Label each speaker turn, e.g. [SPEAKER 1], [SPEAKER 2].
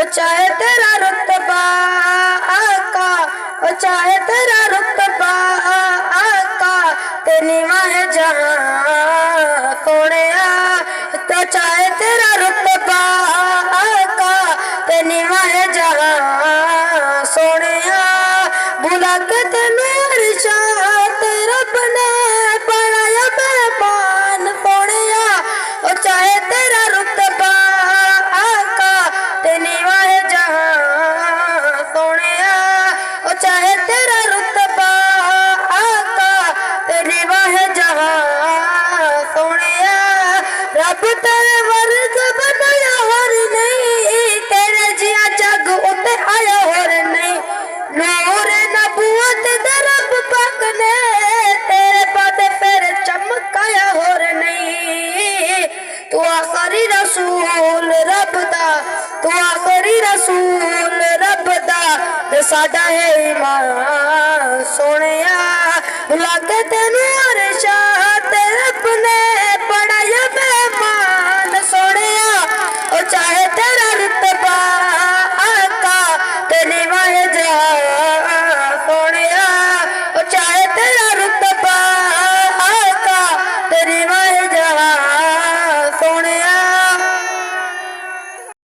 [SPEAKER 1] चाहे तेरा रुतबा आका, चाहे तेरा रुतबा आका, ते नीवा है जहां सोनिया। तो चाहे तेरा रुतबा आका, ते नीवा है जहां सोनिया। बुला के तेनू अरशाद रब ने बनाया मेहमान सोनिया। चाहे तेरा रुतबा आका, ते नीवा है जहां सोनिया। चाहे तेरा रुतबा आका, ते नीवा है जहां सोनिया। रब तेरे वर्ग बनाया होर नहीं, तेरे जिया जग उते आया होर नहीं। नूर नबूवत दे रब पाक ने तेरे बाद फिर चमकाया होर नहीं। तू आखिरी रसूल रब दा, तू आखिरी रसूल रब दा, ते साडा है ईमान सोनिया। बुला के तेनू अरशाद